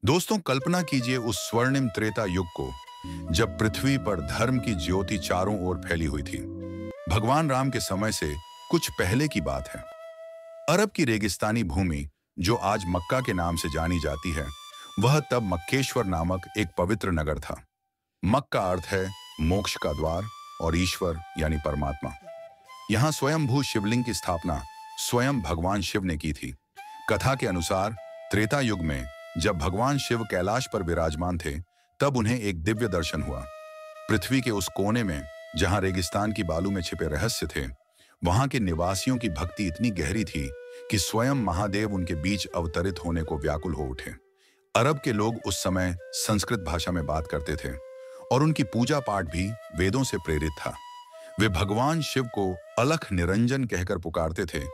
दोस्तों, कल्पना कीजिए उस स्वर्णिम त्रेता युग को जब पृथ्वी पर धर्म की ज्योति चारों ओर फैली हुई थी। भगवान राम के समय से कुछ पहले की बात है। अरब की रेगिस्तानी भूमि, जो आज मक्का के नाम से जानी जाती है, वह तब मक्केश्वर नामक एक पवित्र नगर था। मक का अर्थ है मोक्ष का द्वार और ईश्वर यानी परमात्मा। यहाँ स्वयंभू शिवलिंग की स्थापना स्वयं भगवान शिव ने की थी। कथा के अनुसार त्रेता युग में जब भगवान शिव कैलाश पर विराजमान थे, तब उन्हें एक दिव्य दर्शन हुआ। पृथ्वी के उस कोने में जहां रेगिस्तान की बालू में छिपे रहस्य थे, वहां के निवासियों की भक्ति इतनी गहरी थी कि स्वयं महादेव उनके बीच अवतरित होने को व्याकुल हो उठे। अरब के लोग उस समय संस्कृत भाषा में बात करते थे और उनकी पूजा पाठ भी वेदों से प्रेरित था। वे भगवान शिव को अलख निरंजन कहकर पुकारते थे,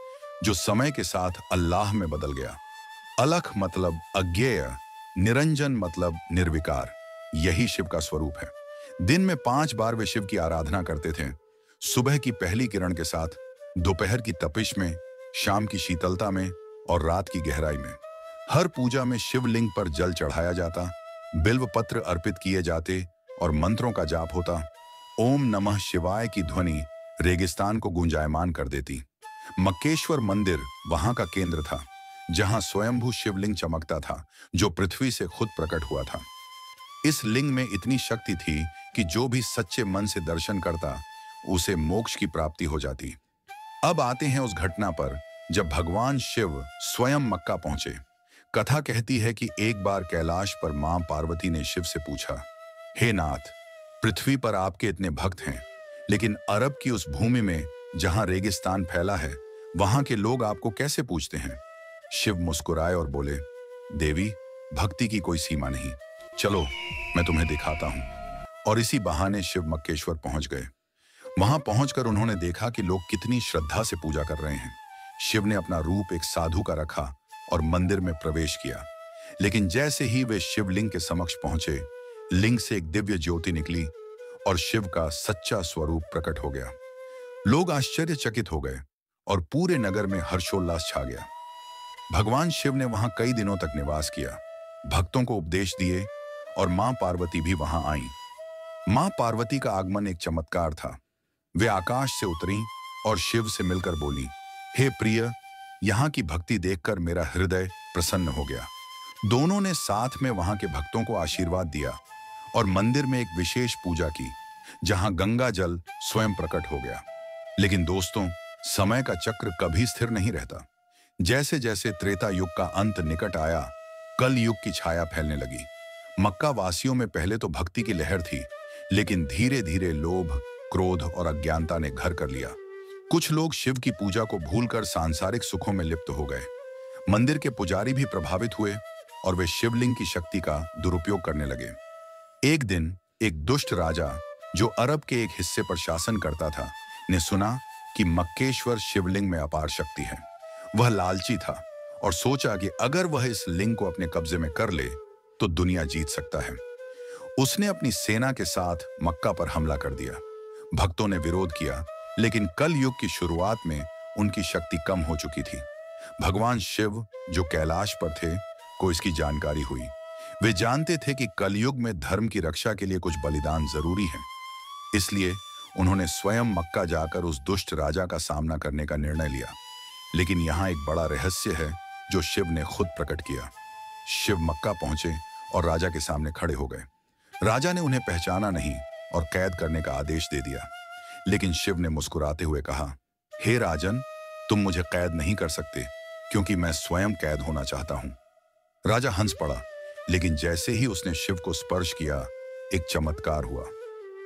जो समय के साथ अल्लाह में बदल गया। अलख मतलब अज्ञेय, निरंजन मतलब निर्विकार। यही शिव का स्वरूप है। दिन में 5 बार वे शिव की आराधना करते थे। सुबह की पहली किरण के साथ, दोपहर की तपिश में, शाम की शीतलता में और रात की गहराई में। हर पूजा में शिवलिंग पर जल चढ़ाया जाता, बिल्व पत्र अर्पित किए जाते और मंत्रों का जाप होता। ओम नमः शिवाय की ध्वनि रेगिस्तान को गुंजायमान कर देती। मक्केश्वर मंदिर वहां का केंद्र था, जहां स्वयंभू शिवलिंग चमकता था, जो पृथ्वी से खुद प्रकट हुआ था। इस लिंग में इतनी शक्ति थी कि जो भी सच्चे मन से दर्शन करता, उसे मोक्ष की प्राप्ति हो जाती। अब आते हैं उस घटना पर जब भगवान शिव स्वयं मक्का पहुंचे। कथा कहती है कि एक बार कैलाश पर मां पार्वती ने शिव से पूछा, हे नाथ, पृथ्वी पर आपके इतने भक्त हैं, लेकिन अरब की उस भूमि में जहां रेगिस्तान फैला है, वहां के लोग आपको कैसे पूजते हैं? शिव मुस्कुराए और बोले, देवी, भक्ति की कोई सीमा नहीं, चलो मैं तुम्हें दिखाता हूं। और इसी बहाने शिव मक्केश्वर पहुंच गए। वहां पहुंचकर उन्होंने देखा कि लोग कितनी श्रद्धा से पूजा कर रहे हैं। शिव ने अपना रूप एक साधु का रखा और मंदिर में प्रवेश किया। लेकिन जैसे ही वे शिवलिंग के समक्ष पहुंचे, लिंग से एक दिव्य ज्योति निकली और शिव का सच्चा स्वरूप प्रकट हो गया। लोग आश्चर्यचकित हो गए और पूरे नगर में हर्षोल्लास छा गया। भगवान शिव ने वहां कई दिनों तक निवास किया, भक्तों को उपदेश दिए और मां पार्वती भी वहां आईं। मां पार्वती का आगमन एक चमत्कार था। वे आकाश से उतरीं और शिव से मिलकर बोली, हे प्रिय, यहाँ की भक्ति देखकर मेरा हृदय प्रसन्न हो गया। दोनों ने साथ में वहां के भक्तों को आशीर्वाद दिया और मंदिर में एक विशेष पूजा की, जहां गंगा जल स्वयं प्रकट हो गया। लेकिन दोस्तों, समय का चक्र कभी स्थिर नहीं रहता। जैसे जैसे त्रेता युग का अंत निकट आया, कल युग की छाया फैलने लगी। मक्का वासियों में पहले तो भक्ति की लहर थी, लेकिन धीरे धीरे लोभ, क्रोध और अज्ञानता ने घर कर लिया। कुछ लोग शिव की पूजा को भूलकर सांसारिक सुखों में लिप्त हो गए। मंदिर के पुजारी भी प्रभावित हुए और वे शिवलिंग की शक्ति का दुरुपयोग करने लगे। एक दिन एक दुष्ट राजा, जो अरब के एक हिस्से पर शासन करता था, ने सुना कि मक्केश्वर शिवलिंग में अपार शक्ति है। वह लालची था और सोचा कि अगर वह इस लिंग को अपने कब्जे में कर ले तो दुनिया जीत सकता है। उसने अपनी सेना के साथ मक्का पर हमला कर दिया। भक्तों ने विरोध किया, लेकिन कल युग की शुरुआत में उनकी शक्ति कम हो चुकी थी। भगवान शिव, जो कैलाश पर थे, को इसकी जानकारी हुई। वे जानते थे कि कलयुग में धर्म की रक्षा के लिए कुछ बलिदान जरूरी है। इसलिए उन्होंने स्वयं मक्का जाकर उस दुष्ट राजा का सामना करने का निर्णय लिया। लेकिन यहाँ एक बड़ा रहस्य है जो शिव ने खुद प्रकट किया। शिव मक्का पहुंचे और राजा के सामने खड़े हो गए। राजा ने उन्हें पहचाना नहीं और कैद करने का आदेश दे दिया। लेकिन शिव ने मुस्कुराते हुए कहा, हे राजन, तुम मुझे कैद नहीं कर सकते, क्योंकि मैं स्वयं कैद होना चाहता हूं। राजा हंस पड़ा, लेकिन जैसे ही उसने शिव को स्पर्श किया, एक चमत्कार हुआ।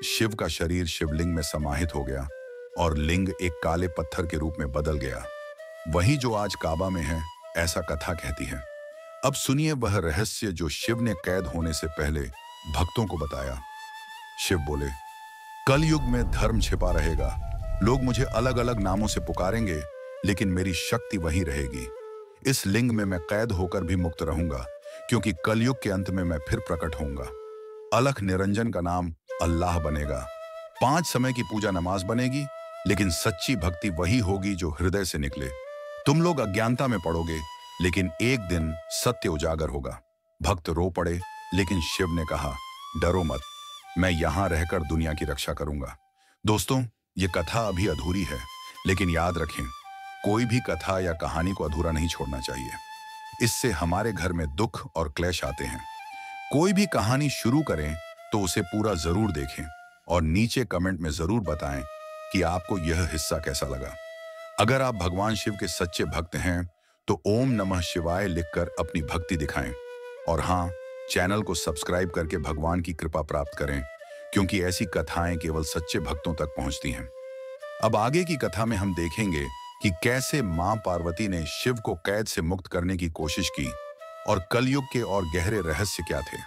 शिव का शरीर शिवलिंग में समाहित हो गया और लिंग एक काले पत्थर के रूप में बदल गया, वही जो आज काबा में है, ऐसा कथा कहती है। अब सुनिए वह रहस्य जो शिव ने कैद होने से पहले भक्तों को बताया। शिव बोले, कल युग में धर्म छिपा रहेगा। लोग मुझे अलग अलग नामों से पुकारेंगे, लेकिन मेरी शक्ति वही रहेगी। इस लिंग में मैं कैद होकर भी मुक्त रहूंगा, क्योंकि कलयुग के अंत में मैं फिर प्रकट होऊंगा। अलख निरंजन का नाम अल्लाह बनेगा। 5 समय की पूजा नमाज बनेगी, लेकिन सच्ची भक्ति वही होगी जो हृदय से निकले। तुम लोग अज्ञानता में पड़ोगे, लेकिन एक दिन सत्य उजागर होगा। भक्त रो पड़े, लेकिन शिव ने कहा, डरो मत, मैं यहां रहकर दुनिया की रक्षा करूंगा। दोस्तों, ये कथा अभी अधूरी है, लेकिन याद रखें, कोई भी कथा या कहानी को अधूरा नहीं छोड़ना चाहिए। इससे हमारे घर में दुख और क्लेश आते हैं। कोई भी कहानी शुरू करें तो उसे पूरा जरूर देखें और नीचे कमेंट में जरूर बताएं कि आपको यह हिस्सा कैसा लगा। अगर आप भगवान शिव के सच्चे भक्त हैं तो ओम नमः शिवाय लिखकर अपनी भक्ति दिखाएं। और हाँ, चैनल को सब्सक्राइब करके भगवान की कृपा प्राप्त करें, क्योंकि ऐसी कथाएं केवल सच्चे भक्तों तक पहुंचती हैं। अब आगे की कथा में हम देखेंगे कि कैसे मां पार्वती ने शिव को कैद से मुक्त करने की कोशिश की और कलयुग के और गहरे रहस्य क्या थे।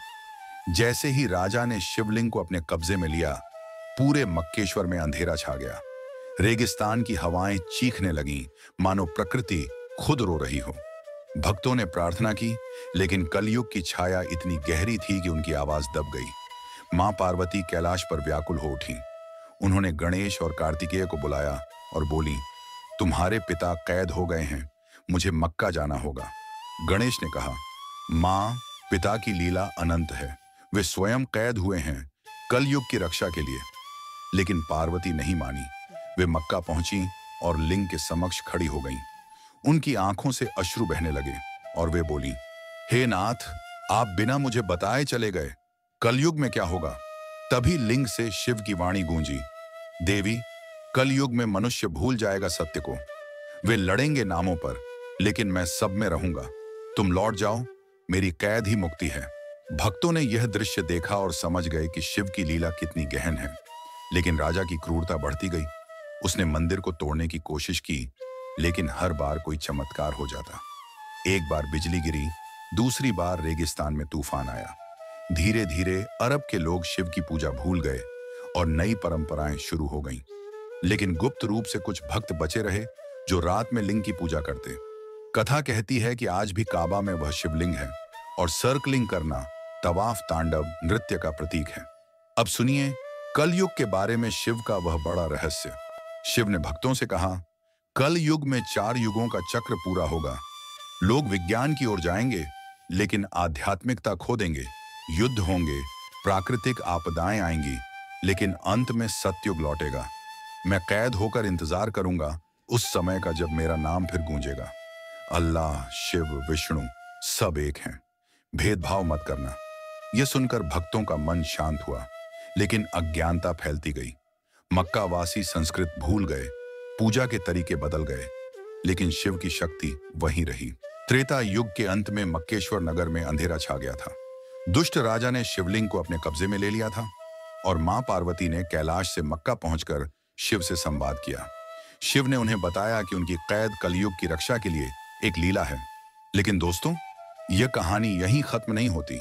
जैसे ही राजा ने शिवलिंग को अपने कब्जे में लिया, पूरे मक्केश्वर में अंधेरा छा गया। रेगिस्तान की हवाएं चीखने लगीं, मानो प्रकृति खुद रो रही हो। भक्तों ने प्रार्थना की, लेकिन कलयुग की छाया इतनी गहरी थी कि उनकी आवाज दब गई। मां पार्वती कैलाश पर व्याकुल हो उठी। उन्होंने गणेश और कार्तिकेय को बुलाया और बोली, तुम्हारे पिता कैद हो गए हैं, मुझे मक्का जाना होगा। गणेश ने कहा, मां, पिता की लीला अनंत है, वे स्वयं कैद हुए हैं कलयुग की रक्षा के लिए। लेकिन पार्वती नहीं मानी। वे मक्का पहुंची और लिंग के समक्ष खड़ी हो गईं। उनकी आंखों से अश्रु बहने लगे और वे बोली, हे नाथ, आप बिना मुझे बताए चले गए, कलयुग में क्या होगा? तभी लिंग से शिव की वाणी गूंजी, देवी, कलयुग में मनुष्य भूल जाएगा सत्य को। वे लड़ेंगे नामों पर, लेकिन मैं सब में रहूंगा। तुम लौट जाओ, मेरी कैद ही मुक्ति है। भक्तों ने यह दृश्य देखा और समझ गए कि शिव की लीला कितनी गहन है। लेकिन राजा की क्रूरता बढ़ती गई। उसने मंदिर को तोड़ने की कोशिश की, लेकिन हर बार कोई चमत्कार हो जाता। एक बार बिजली गिरी, दूसरी बार रेगिस्तान में तूफान आया। धीरे धीरे अरब के लोग शिव की पूजा भूल गए और नई परंपराएं शुरू हो गईं। लेकिन गुप्त रूप से कुछ भक्त बचे रहे जो रात में लिंग की पूजा करते। कथा कहती है कि आज भी काबा में वह शिवलिंग है और सर्कलिंग करना तवाफ तांडव नृत्य का प्रतीक है। अब सुनिए कलयुग के बारे में शिव का वह बड़ा रहस्य। शिव ने भक्तों से कहा, कल युग में 4 युगों का चक्र पूरा होगा। लोग विज्ञान की ओर जाएंगे, लेकिन आध्यात्मिकता खो देंगे। युद्ध होंगे, प्राकृतिक आपदाएं आएंगी, लेकिन अंत में सतयुग लौटेगा। मैं कैद होकर इंतजार करूंगा उस समय का जब मेरा नाम फिर गूंजेगा। अल्लाह, शिव, विष्णु सब एक हैं, भेदभाव मत करना। यह सुनकर भक्तों का मन शांत हुआ, लेकिन अज्ञानता फैलती गई। मक्का वासी संस्कृत भूल गए, पूजा के तरीके बदल गए, लेकिन शिव की शक्ति वहीं रही। त्रेता युग के अंत में मक्केश्वर नगर में अंधेरा छा गया था। दुष्ट राजा ने शिवलिंग को अपने कब्जे में ले लिया था और मां पार्वती ने कैलाश से मक्का पहुंचकर शिव से संवाद किया। शिव ने उन्हें बताया कि उनकी कैद कलयुग की रक्षा के लिए एक लीला है। लेकिन दोस्तों, यह कहानी यहीं खत्म नहीं होती।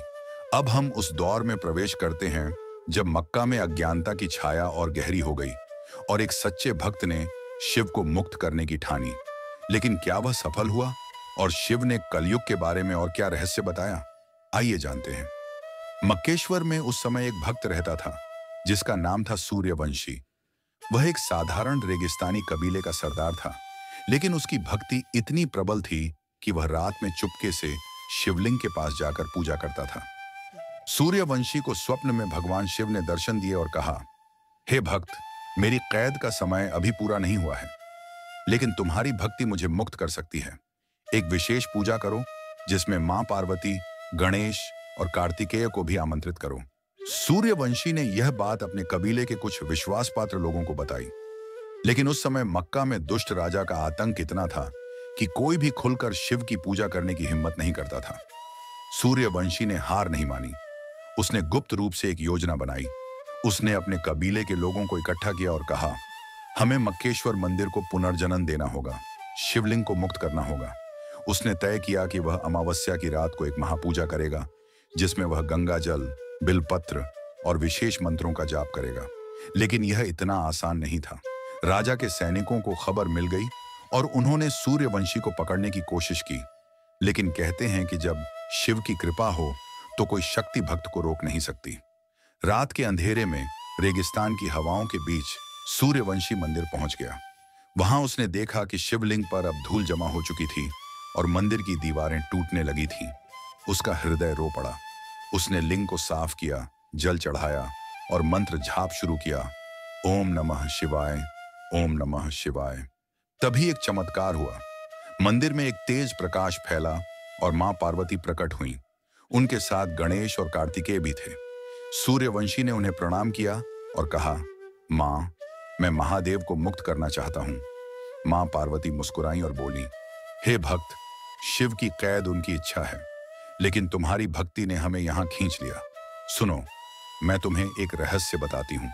अब हम उस दौर में प्रवेश करते हैं जब मक्का में अज्ञानता की छाया और गहरी हो गई और एक सच्चे भक्त ने शिव को मुक्त करने की ठानी। लेकिन क्या वह सफल हुआ और शिव ने कलयुग के बारे में और क्या रहस्य बताया? आइए जानते हैं। मक्केश्वर में उस समय एक भक्त रहता था जिसका नाम था सूर्यवंशी। वह एक साधारण रेगिस्तानी कबीले का सरदार था, लेकिन उसकी भक्ति इतनी प्रबल थी कि वह रात में चुपके से शिवलिंग के पास जाकर पूजा करता था। सूर्यवंशी को स्वप्न में भगवान शिव ने दर्शन दिए और कहा, हे भक्त, मेरी कैद का समय अभी पूरा नहीं हुआ है, लेकिन तुम्हारी भक्ति मुझे मुक्त कर सकती है। एक विशेष पूजा करो जिसमें मां पार्वती, गणेश और कार्तिकेय को भी आमंत्रित करो। सूर्यवंशी ने यह बात अपने कबीले के कुछ विश्वास पात्र लोगों को बताई, लेकिन उस समय मक्का में दुष्ट राजा का आतंक इतना था कि कोई भी खुलकर शिव की पूजा करने की हिम्मत नहीं करता था। सूर्यवंशी ने हार नहीं मानी। उसने गुप्त रूप से एक योजना बनाई। उसने अपने कबीले के लोगों को इकट्ठा किया और कहा, हमें मक्केश्वर मंदिर को पुनर्जन्म देना होगा, शिवलिंग को मुक्त करना होगा। उसने तय किया कि वह अमावस्या की रात को एक महापूजा करेगा, जिसमें वह गंगा जल, बिलपत्र और विशेष मंत्रों का जाप करेगा। लेकिन यह इतना आसान नहीं था। राजा के सैनिकों को खबर मिल गई और उन्होंने सूर्यवंशी को पकड़ने की कोशिश की। लेकिन कहते हैं कि जब शिव की कृपा हो तो कोई शक्ति भक्त को रोक नहीं सकती। रात के अंधेरे में रेगिस्तान की हवाओं के बीच सूर्यवंशी मंदिर पहुंच गया। वहां उसने देखा कि शिवलिंग पर अब धूल जमा हो चुकी थी और मंदिर की दीवारें टूटने लगी थीं। उसका हृदय रो पड़ा। उसने लिंग को साफ किया, जल चढ़ाया और मंत्र जाप शुरू किया, ओम नमः शिवाय, ओम नमः शिवाय। तभी एक चमत्कार हुआ। मंदिर में एक तेज प्रकाश फैला और मां पार्वती प्रकट हुई। उनके साथ गणेश और कार्तिकेय भी थे। सूर्यवंशी ने उन्हें प्रणाम किया और कहा, मां, मैं महादेव को मुक्त करना चाहता हूं। मां पार्वती मुस्कुराई और बोली, हे भक्त, शिव की कैद उनकी इच्छा है, लेकिन तुम्हारी भक्ति ने हमें यहां खींच लिया। सुनो, मैं तुम्हें एक रहस्य बताती हूं।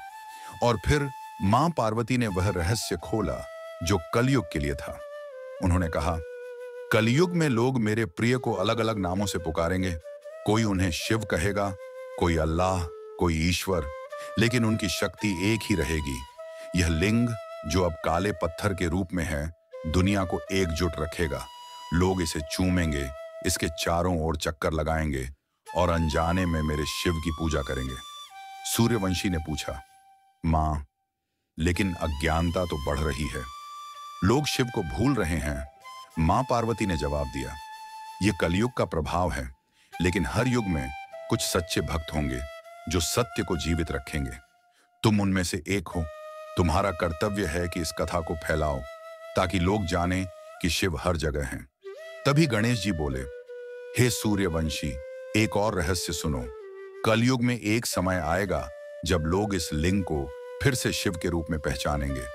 और फिर मां पार्वती ने वह रहस्य खोला जो कलयुग के लिए था। उन्होंने कहा, कलयुग में लोग मेरे प्रिय को अलग अलग नामों से पुकारेंगे। कोई उन्हें शिव कहेगा, कोई अल्लाह, कोई ईश्वर, लेकिन उनकी शक्ति एक ही रहेगी। यह लिंग जो अब काले पत्थर के रूप में है, दुनिया को एकजुट रखेगा। लोग इसे चूमेंगे, इसके चारों ओर चक्कर लगाएंगे और अनजाने में मेरे शिव की पूजा करेंगे। सूर्यवंशी ने पूछा, मां, लेकिन अज्ञानता तो बढ़ रही है, लोग शिव को भूल रहे हैं। मां पार्वती ने जवाब दिया, यह कलयुग का प्रभाव है, लेकिन हर युग में कुछ सच्चे भक्त होंगे जो सत्य को जीवित रखेंगे। तुम उनमें से एक हो। तुम्हारा कर्तव्य है कि इस कथा को फैलाओ ताकि लोग जानें कि शिव हर जगह हैं। तभी गणेश जी बोले, हे सूर्यवंशी, एक और रहस्य सुनो। कलयुग में एक समय आएगा जब लोग इस लिंग को फिर से शिव के रूप में पहचानेंगे।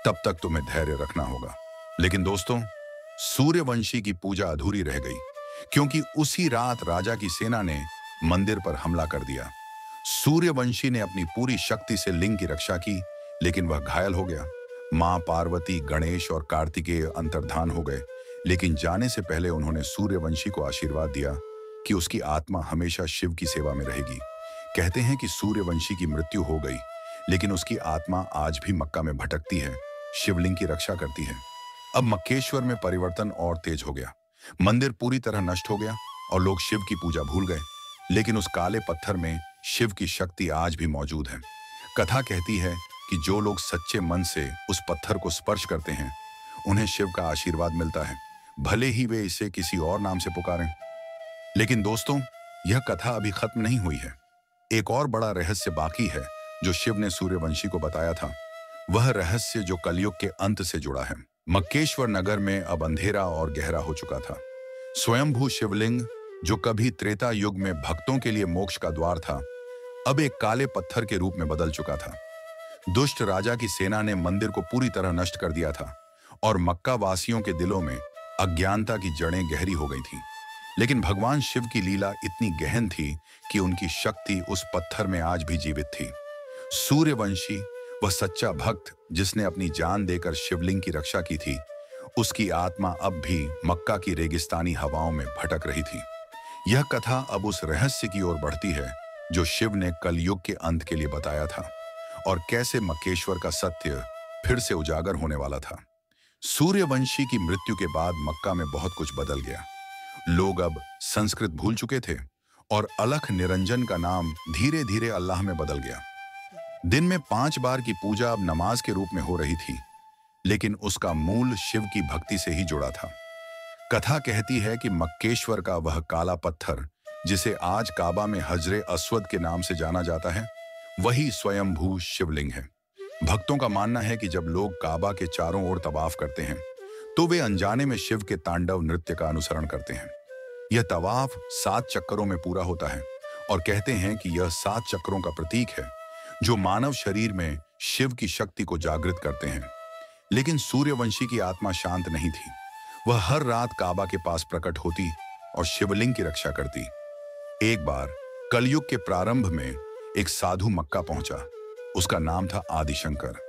तब तक तुम्हें धैर्य रखना होगा। लेकिन दोस्तों, सूर्यवंशी की पूजा अधूरी रह गई, क्योंकि उसी रात राजा की सेना ने मंदिर पर हमला कर दिया। सूर्यवंशी ने अपनी पूरी शक्ति से लिंग की रक्षा की, लेकिन वह घायल हो गया। मां पार्वती, गणेश और कार्तिकेय अंतर्धान हो गए, लेकिन जाने से पहले उन्होंने सूर्यवंशी को आशीर्वाद दिया कि उसकी आत्मा हमेशा शिव की सेवा में रहेगी। कहते हैं कि सूर्यवंशी की मृत्यु हो गई, लेकिन उसकी आत्मा आज भी मक्का में भटकती है, शिवलिंग की रक्षा करती है। अब मक्केश्वर में परिवर्तन और तेज हो गया। मंदिर पूरी तरह नष्ट हो गया और लोग शिव की पूजा भूल गए, लेकिन उस काले पत्थर में शिव की शक्ति आज भी मौजूद है। कथा कहती है कि जो लोग सच्चे मन से उस पत्थर को स्पर्श करते हैं, उन्हें शिव का आशीर्वाद मिलता है, भले ही वे इसे किसी और नाम से पुकारें। लेकिन दोस्तों, यह कथा अभी खत्म नहीं हुई है। एक और बड़ा रहस्य बाकी है जो शिव ने सूर्यवंशी को बताया था। वह रहस्य जो कलयुग के अंत से जुड़ा है। मक्केश्वर नगर में अब अंधेरा और गहरा हो चुका था। स्वयंभू शिवलिंग, जो कभी त्रेता युग में भक्तों के लिए मोक्ष का द्वार था, अब एक काले पत्थर के रूप में बदल चुका था। दुष्ट राजा की सेना ने मंदिर को पूरी तरह नष्ट कर दिया था और मक्का वासियों के दिलों में अज्ञानता की जड़ें गहरी हो गई थीं। लेकिन भगवान शिव की लीला इतनी गहन थी कि उनकी शक्ति उस पत्थर में आज भी जीवित थी। सूर्यवंशी, वह सच्चा भक्त जिसने अपनी जान देकर शिवलिंग की रक्षा की थी, उसकी आत्मा अब भी मक्का की रेगिस्तानी हवाओं में भटक रही थी। यह कथा अब उस रहस्य की ओर बढ़ती है जो शिव ने कलयुग के अंत के लिए बताया था, और कैसे मक्केश्वर का सत्य फिर से उजागर होने वाला था। सूर्यवंशी की मृत्यु के बाद मक्का में बहुत कुछ बदल गया। लोग अब संस्कृत भूल चुके थे और अलख निरंजन का नाम धीरे धीरे अल्लाह में बदल गया। दिन में 5 बार की पूजा अब नमाज के रूप में हो रही थी, लेकिन उसका मूल शिव की भक्ति से ही जुड़ा था। कथा कहती है कि मक्केश्वर का वह काला पत्थर, जिसे आज काबा में हजरे अस्वद के नाम से जाना जाता है, वही स्वयंभू शिवलिंग है। भक्तों का मानना है कि जब लोग काबा के चारों ओर तवाफ करते हैं, तो वे अनजाने में शिव के तांडव नृत्य का अनुसरण करते हैं। यह तवाफ 7 चक्करों में पूरा होता है और कहते हैं कि यह 7 चक्रों का प्रतीक है जो मानव शरीर में शिव की शक्ति को जागृत करते हैं। लेकिन सूर्यवंशी की आत्मा शांत नहीं थी। वह हर रात काबा के पास प्रकट होती और शिवलिंग की रक्षा करती। एक बार कलयुग के प्रारंभ में एक साधु मक्का पहुंचा। उसका नाम था आदिशंकर।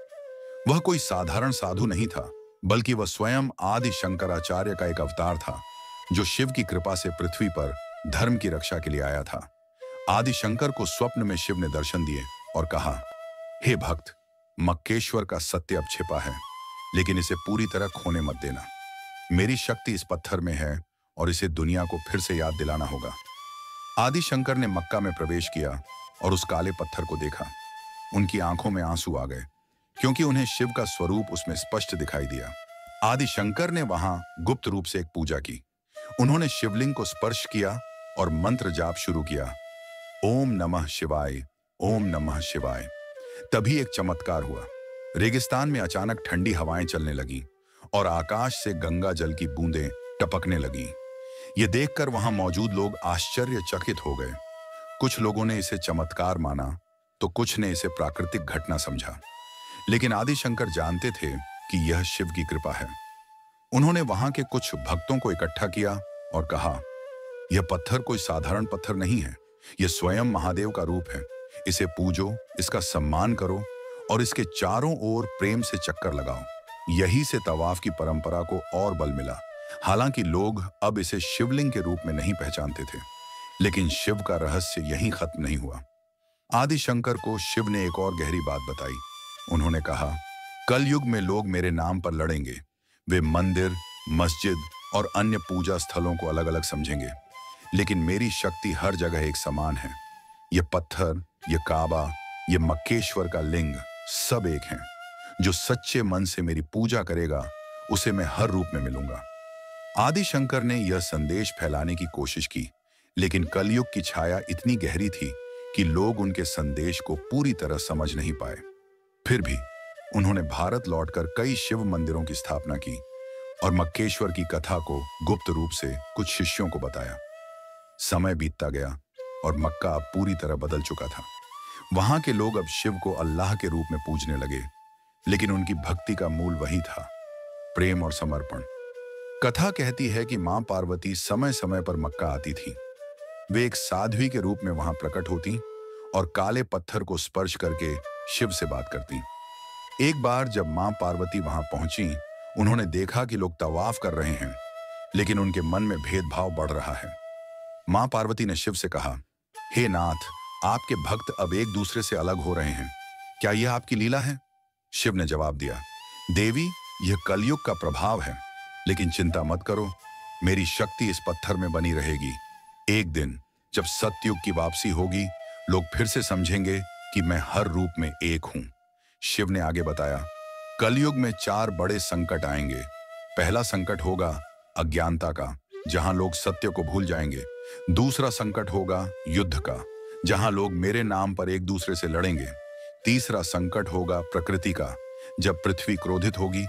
वह कोई साधारण साधु नहीं था, बल्कि वह स्वयं आदि शंकराचार्य का एक अवतार था, जो शिव की कृपा से पृथ्वी पर धर्म की रक्षा के लिए आया था। आदिशंकर को स्वप्न में शिव ने दर्शन दिए और कहा, हे भक्त, मक्केश्वर का सत्य अब छिपा है, लेकिन इसे पूरी तरह खोने मत देना। मेरी शक्ति इस पत्थर में है और इसे दुनिया को फिर से याद दिलाना होगा। आदिशंकर ने मक्का में प्रवेश किया और उस काले पत्थर को देखा। उनकी आंखों में आंसू आ गए, क्योंकि उन्हें शिव का स्वरूप उसमें स्पष्ट दिखाई दिया। आदिशंकर ने वहां गुप्त रूप से एक पूजा की। उन्होंने शिवलिंग को स्पर्श किया और मंत्र जाप शुरू किया, ओम नमः शिवाय, ओम नमः शिवाय। तभी एक चमत्कार हुआ। रेगिस्तान में अचानक ठंडी हवाएं चलने लगीं और आकाश से गंगा जल की बूंदें टपकने लगीं। ये देखकर वहां मौजूद लोग आश्चर्यचकित हो गए। कुछ लोगों ने इसे चमत्कार माना तो कुछ ने इसे प्राकृतिक घटना समझा, लेकिन आदिशंकर जानते थे कि यह शिव की कृपा है। उन्होंने वहां के कुछ भक्तों को इकट्ठा किया और कहा, यह पत्थर कोई साधारण पत्थर नहीं है, यह स्वयं महादेव का रूप है। इसे पूजो, इसका सम्मान करो और इसके चारों ओर प्रेम से चक्कर लगाओ। यही से तवाफ की परंपरा को और बल मिला। हालांकि लोग अब इसे शिवलिंग के रूप में नहीं पहचानते थे, लेकिन शिव का रहस्य यहीं खत्म नहीं हुआ। आदिशंकर को शिव ने एक और गहरी बात बताई। उन्होंने कहा, कलयुग में लोग मेरे नाम पर लड़ेंगे। वे मंदिर, मस्जिद और अन्य पूजा स्थलों को अलग अलग समझेंगे, लेकिन मेरी शक्ति हर जगह एक समान है। ये पत्थर, ये काबा, ये मक्केश्वर का लिंग सब एक हैं। जो सच्चे मन से मेरी पूजा करेगा उसे मैं हर रूप में मिलूंगा। आदिशंकर ने यह संदेश फैलाने की कोशिश की, लेकिन कलयुग की छाया इतनी गहरी थी कि लोग उनके संदेश को पूरी तरह समझ नहीं पाए। फिर भी उन्होंने भारत लौटकर कई शिव मंदिरों की स्थापना की और मक्केश्वर की कथा को गुप्त रूप से कुछ शिष्यों को बताया। समय बीतता गया और मक्का अब पूरी तरह बदल चुका था। वहां के लोग अब शिव को अल्लाह के रूप में पूजने लगे, लेकिन उनकी भक्ति का मूल वही था, प्रेम और समर्पण। कथा कहती है कि मां पार्वती समय समय पर मक्का आती थी। वे एक साध्वी के रूप में वहां प्रकट होती और काले पत्थर को स्पर्श करके शिव से बात करती। एक बार जब मां पार्वती वहां पहुंची, उन्होंने देखा कि लोग तवाफ कर रहे हैं, लेकिन उनके मन में भेदभाव बढ़ रहा है। मां पार्वती ने शिव से कहा, हे नाथ, आपके भक्त अब एक दूसरे से अलग हो रहे हैं, क्या यह आपकी लीला है? शिव ने जवाब दिया, देवी, यह कलयुग का प्रभाव है, लेकिन चिंता मत करो, मेरी शक्ति इस पत्थर में बनी रहेगी। एक दिन जब सतयुग की वापसी होगी, लोग फिर से समझेंगे कि मैं हर रूप में एक हूं। शिव ने आगे बताया, कलयुग में 4 बड़े संकट आएंगे। पहला संकट होगा अज्ञानता का, जहां लोग सत्य को भूल जाएंगे। दूसरा संकट होगा युद्ध का, जहां लोग मेरे नाम पर एक दूसरे से लड़ेंगे। तीसरा संकट होगा प्रकृति का, जब पृथ्वी क्रोधित होगी।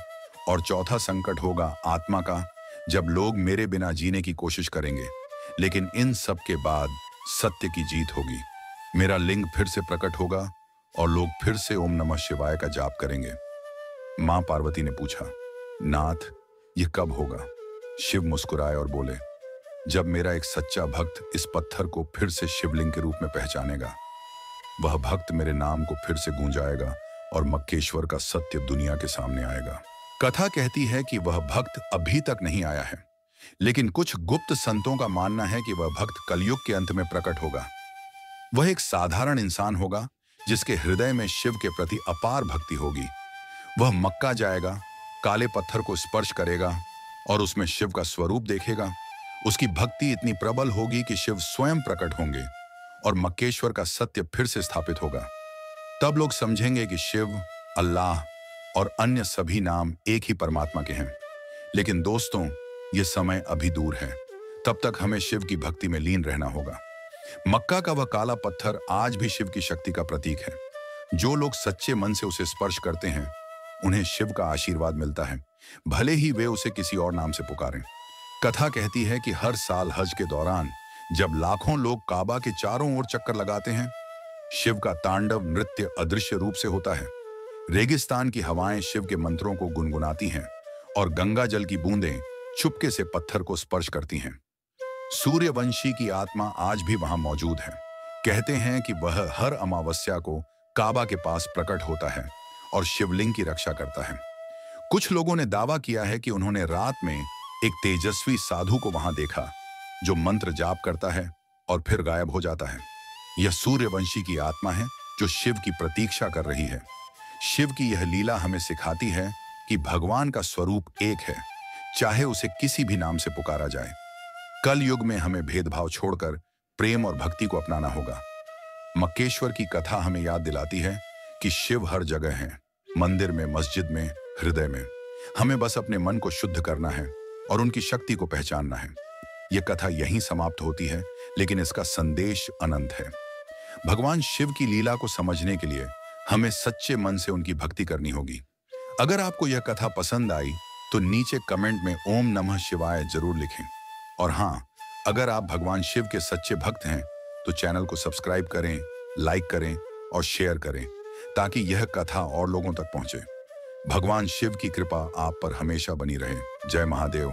और चौथा संकट होगा आत्मा का, जब लोग मेरे बिना जीने की कोशिश करेंगे। लेकिन इन सब के बाद सत्य की जीत होगी। मेरा लिंग फिर से प्रकट होगा और लोग फिर से ओम नमः शिवाय का जाप करेंगे। मां पार्वती ने पूछा, नाथ, यह कब होगा? शिव मुस्कुराए और बोले, जब मेरा एक सच्चा भक्त इस पत्थर को फिर से शिवलिंग के रूप में पहचानेगा। वह भक्त मेरे नाम को फिर से गूंजाएगा और मक्केश्वर का सत्य दुनिया के सामने आएगा। कथा कहती है कि वह भक्त अभी तक नहीं आया है, लेकिन कुछ गुप्त संतों का मानना है कि वह भक्त कलयुग के अंत में प्रकट होगा। वह एक साधारण इंसान होगा जिसके हृदय में शिव के प्रति अपार भक्ति होगी। वह मक्का जाएगा, काले पत्थर को स्पर्श करेगा और उसमें शिव का स्वरूप देखेगा। उसकी भक्ति इतनी प्रबल होगी कि शिव स्वयं प्रकट होंगे और मक्केश्वर का सत्य फिर से स्थापित होगा। तब लोग समझेंगे कि शिव, अल्लाह और अन्य सभी नाम एक ही परमात्मा के हैं। लेकिन दोस्तों, ये समय अभी दूर है। तब तक हमें शिव की भक्ति में लीन रहना होगा। मक्का का वह काला पत्थर आज भी शिव की शक्ति का प्रतीक है। जो लोग सच्चे मन से उसे स्पर्श करते हैं, उन्हें शिव का आशीर्वाद मिलता है, भले ही वे उसे किसी और नाम से पुकारें। कथा कहती है कि हर साल हज के दौरान जब लाखों लोग काबा के चारों ओर चक्कर लगाते हैं, शिव का तांडव नृत्य अदृश्य रूप से होता है। रेगिस्तान की हवाएं शिव के मंत्रों को गुनगुनाती हैं और गंगा जल की बूंदें चुपके से पत्थर को स्पर्श करती हैं। सूर्यवंशी की आत्मा आज भी वहां मौजूद है। कहते हैं कि वह हर अमावस्या को काबा के पास प्रकट होता है और शिवलिंग की रक्षा करता है। कुछ लोगों ने दावा किया है कि उन्होंने रात में एक तेजस्वी साधु को वहां देखा, जो मंत्र जाप करता है और फिर गायब हो जाता है। यह सूर्यवंशी की आत्मा है जो शिव की प्रतीक्षा कर रही है। शिव की यह लीला हमें सिखाती है कि भगवान का स्वरूप एक है, चाहे उसे किसी भी नाम से पुकारा जाए। कल युग में हमें भेदभाव छोड़कर प्रेम और भक्ति को अपनाना होगा। मक्केश्वर की कथा हमें याद दिलाती है कि शिव हर जगह है, मंदिर में, मस्जिद में, हृदय में। हमें बस अपने मन को शुद्ध करना है और उनकी शक्ति को पहचानना है। यह कथा यहीं समाप्त होती है, लेकिन इसका संदेश अनंत है। भगवान शिव की लीला को समझने के लिए हमें सच्चे मन से उनकी भक्ति करनी होगी। अगर आपको यह कथा पसंद आई तो नीचे कमेंट में ओम नमः शिवाय जरूर लिखें। और हाँ, अगर आप भगवान शिव के सच्चे भक्त हैं तो चैनल को सब्सक्राइब करें, लाइक करें और शेयर करें ताकि यह कथा और लोगों तक पहुंचे। भगवान शिव की कृपा आप पर हमेशा बनी रहे। जय महादेव।